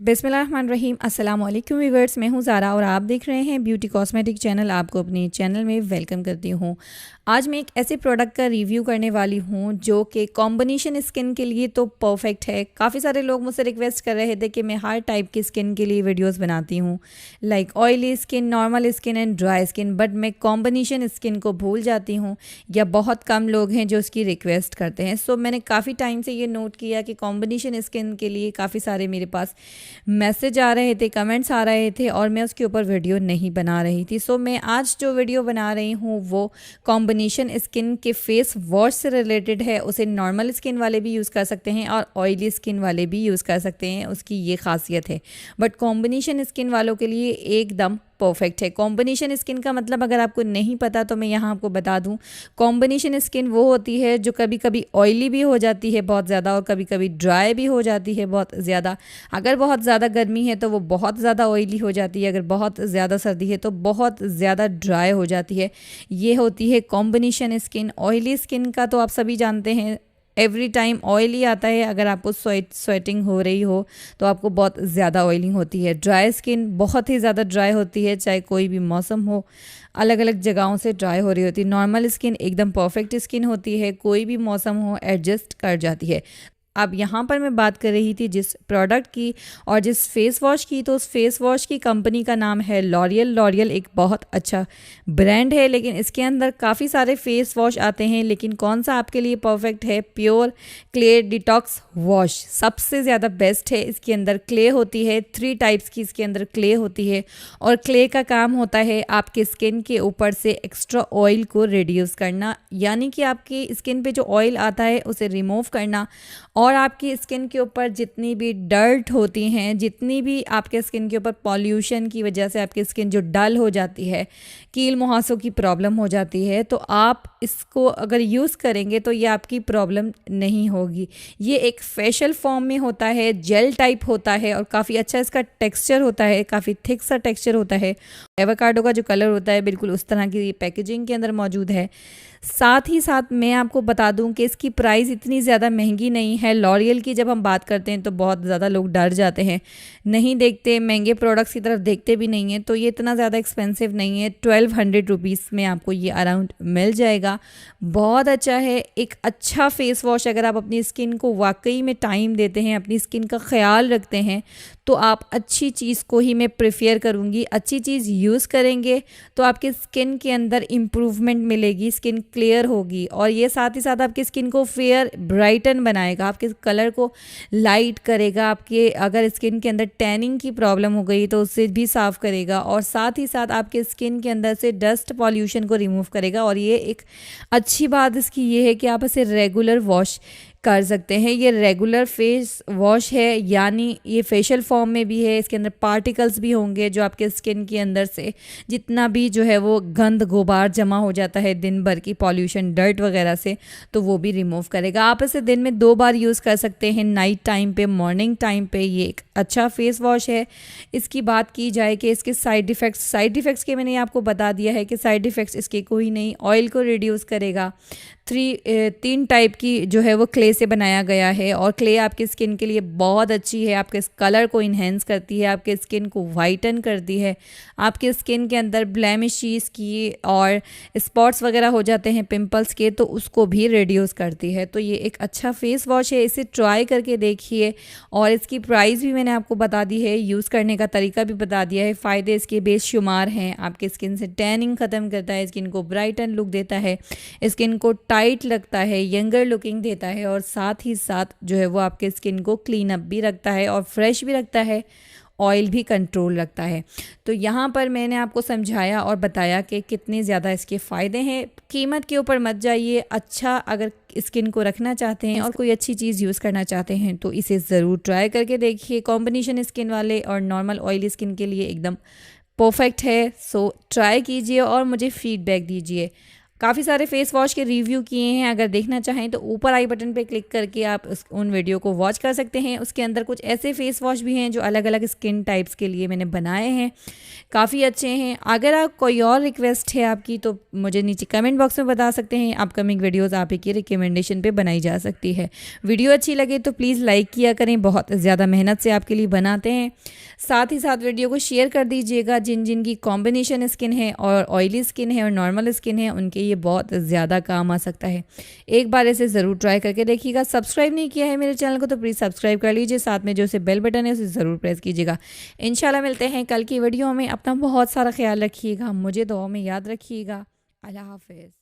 बिस्मिल्लाहिर्रहमानिर्रहीम। अस्सलाम वालेकुम व्यूअर्स, मैं हूं ज़ारा और आप देख रहे हैं ब्यूटी कॉस्मेटिक चैनल। आपको अपने चैनल में वेलकम करती हूं। आज मैं एक ऐसे प्रोडक्ट का रिव्यू करने वाली हूं जो कि कॉम्बिनेशन स्किन के लिए तो परफेक्ट है। काफ़ी सारे लोग मुझसे रिक्वेस्ट कर रहे थे कि मैं हर टाइप की स्किन के लिए वीडियोस बनाती हूं, like oily skin, normal skin and dry skin, but मैं कॉम्बिनेशन स्किन को भूल जाती हूँ या बहुत कम लोग हैं जो उसकी रिक्वेस्ट करते हैं। सो मैंने काफ़ी टाइम से ये नोट किया कि कॉम्बिनेशन स्किन के लिए काफ़ी सारे मेरे पास मैसेज आ रहे थे, कमेंट्स आ रहे थे और मैं उसके ऊपर वीडियो नहीं बना रही थी। सो मैं आज जो वीडियो बना रही हूँ वो कॉम्बिनेशन स्किन के फेस वॉश से रिलेटेड है। उसे नॉर्मल स्किन वाले भी यूज़ कर सकते हैं और ऑयली स्किन वाले भी यूज़ कर सकते हैं, उसकी ये खासियत है। बट कॉम्बिनेशन स्किन वालों के लिए एकदम परफेक्ट है। कॉम्बिनेशन स्किन का मतलब अगर आपको नहीं पता तो मैं यहाँ आपको बता दूँ, कॉम्बिनेशन स्किन वो होती है जो कभी कभी ऑयली भी हो जाती है बहुत ज़्यादा और कभी कभी ड्राई भी हो जाती है बहुत ज़्यादा। अगर बहुत ज़्यादा गर्मी है तो वो बहुत ज़्यादा ऑयली हो जाती है, अगर बहुत ज़्यादा सर्दी है तो बहुत ज़्यादा ड्राई हो जाती है। ये होती है कॉम्बिनेशन स्किन। ऑयली स्किन का तो आप सभी जानते हैं, एवरी टाइम ऑयल ही आता है। अगर आपको स्वेटिंग हो रही हो तो आपको बहुत ज़्यादा ऑयलिंग होती है। ड्राई स्किन बहुत ही ज़्यादा ड्राई होती है, चाहे कोई भी मौसम हो, अलग अलग जगहों से ड्राई हो रही होती है। नॉर्मल स्किन एकदम परफेक्ट स्किन होती है, कोई भी मौसम हो एडजस्ट कर जाती है। अब यहाँ पर मैं बात कर रही थी जिस प्रोडक्ट की और जिस फेस वॉश की, तो उस फेस वॉश की कंपनी का नाम है लॉरियल। लॉरियल एक बहुत अच्छा ब्रांड है, लेकिन इसके अंदर काफ़ी सारे फेस वॉश आते हैं, लेकिन कौन सा आपके लिए परफेक्ट है? प्योर क्ले डिटॉक्स वॉश सबसे ज़्यादा बेस्ट है। इसके अंदर क्ले होती है, 3 टाइप्स की इसके अंदर क्ले होती है और क्ले का काम होता है आपके स्किन के ऊपर से एक्स्ट्रा ऑयल को रिड्यूस करना, यानी कि आपकी स्किन पे जो ऑयल आता है उसे रिमूव करना और आपकी स्किन के ऊपर जितनी भी डर्ट होती हैं, जितनी भी आपके स्किन के ऊपर पॉल्यूशन की वजह से आपकी स्किन जो डल हो जाती है, कील मुहासों की प्रॉब्लम हो जाती है, तो आप इसको अगर यूज़ करेंगे तो ये आपकी प्रॉब्लम नहीं होगी। ये एक फेशियल फॉर्म में होता है, जेल टाइप होता है और काफ़ी अच्छा इसका टेक्सचर होता है, काफ़ी थिक सा टेक्सचर होता है। एवोकाडो का जो कलर होता है बिल्कुल उस तरह की पैकेजिंग के अंदर मौजूद है। साथ ही साथ मैं आपको बता दूं कि इसकी प्राइस इतनी ज़्यादा महंगी नहीं है। लॉरियल की जब हम बात करते हैं तो बहुत ज़्यादा लोग डर जाते हैं, नहीं देखते, महंगे प्रोडक्ट्स की तरफ देखते भी नहीं हैं, तो ये इतना ज़्यादा एक्सपेंसिव नहीं है। 1200 रुपीज़ में आपको ये अराउंड मिल जाएगा। बहुत अच्छा है, एक अच्छा फेस वॉश। अगर आप अपनी स्किन को वाकई में टाइम देते हैं, अपनी स्किन का ख्याल रखते हैं, तो आप अच्छी चीज़ को ही मैं प्रेफर करूँगी। अच्छी चीज़ यूज़ करेंगे तो आपकी स्किन के अंदर इम्प्रूवमेंट मिलेगी, स्किन क्लियर होगी और ये साथ ही साथ आपकी स्किन को फेयर ब्राइटन बनाएगा, आपके कलर को लाइट करेगा, आपके अगर स्किन के अंदर टैनिंग की प्रॉब्लम हो गई तो उससे भी साफ़ करेगा और साथ ही साथ आपके स्किन के अंदर से डस्ट पॉल्यूशन को रिमूव करेगा। और ये एक अच्छी बात इसकी ये है कि आप इसे रेगुलर वॉश कर सकते हैं। ये रेगुलर फेस वॉश है, यानी ये फेशियल फॉर्म में भी है। इसके अंदर पार्टिकल्स भी होंगे जो आपके स्किन के अंदर से जितना भी जो है वो गंद गुबार जमा हो जाता है दिन भर की पॉल्यूशन डर्ट वगैरह से, तो वो भी रिमूव करेगा। आप इसे दिन में 2 बार यूज़ कर सकते हैं, नाइट टाइम पे, मॉर्निंग टाइम पे। ये एक अच्छा फेस वॉश है। इसकी बात की जाए कि इसके साइड इफ़ेक्ट्स के मैंने आपको बता दिया है कि साइड इफ़ेक्ट्स इसके कोई नहीं। ऑयल को रिड्यूस करेगा। 3 टाइप की जो है वो क्ले से बनाया गया है और क्ले आपकी स्किन के लिए बहुत अच्छी है। आपके कलर को इन्हेंस करती है, आपके स्किन को वाइटन करती है, आपके स्किन के अंदर ब्लेमिशेस की और स्पॉट्स वगैरह हो जाते हैं पिंपल्स के, तो उसको भी रिड्यूस करती है। तो ये एक अच्छा फेस वॉश है, इसे ट्राई करके देखिए। और इसकी प्राइस भी मैंने आपको बता दी है, यूज़ करने का तरीका भी बता दिया है। फ़ायदे इसके बेशुमार हैं। आपके स्किन से टैनिंग ख़त्म करता है, स्किन को ब्राइटन लुक देता है, स्किन को टाइट लगता है, यंगर लुकिंग देता है और साथ ही साथ जो है वो आपके स्किन को क्लीन अप भी रखता है और फ्रेश भी रखता है, ऑयल भी कंट्रोल रखता है। तो यहाँ पर मैंने आपको समझाया और बताया कि कितने ज़्यादा इसके फ़ायदे हैं। कीमत के ऊपर मत जाइए। अच्छा, अगर स्किन को रखना चाहते हैं और कोई अच्छी चीज़ यूज़ करना चाहते हैं तो इसे ज़रूर ट्राई करके देखिए। कॉम्बिनेशन स्किन वाले और नॉर्मल ऑयली स्किन के लिए एकदम परफेक्ट है। सो ट्राई कीजिए और मुझे फ़ीडबैक दीजिए। काफ़ी सारे फेस वॉश के रिव्यू किए हैं, अगर देखना चाहें तो ऊपर आई बटन पे क्लिक करके आप उन वीडियो को वॉच कर सकते हैं। उसके अंदर कुछ ऐसे फेस वॉश भी हैं जो अलग अलग स्किन टाइप्स के लिए मैंने बनाए हैं, काफ़ी अच्छे हैं। अगर आप कोई और रिक्वेस्ट है आपकी तो मुझे नीचे कमेंट बॉक्स में बता सकते हैं। अपकमिंग वीडियोस आप ही की रिकमेंडेशन पे बनाई जा सकती है। वीडियो अच्छी लगे तो प्लीज़ लाइक किया करें, बहुत ज़्यादा मेहनत से आपके लिए बनाते हैं। साथ ही साथ वीडियो को शेयर कर दीजिएगा। जिन जिन की कॉम्बिनेशन स्किन है और ऑयली स्किन है और नॉर्मल स्किन है उनके ये बहुत ज़्यादा काम आ सकता है। एक बार इसे ज़रूर ट्राई करके देखिएगा। सब्सक्राइब नहीं किया है मेरे चैनल को तो प्लीज़ सब्सक्राइब कर लीजिए, साथ में जो से बेल बटन है उसे ज़रूर प्रेस कीजिएगा। इंशाल्लाह मिलते हैं कल की वीडियो में। अपना बहुत सारा ख्याल रखिएगा, मुझे दुआ में याद रखिएगा। अल्लाह हाफ़िज़।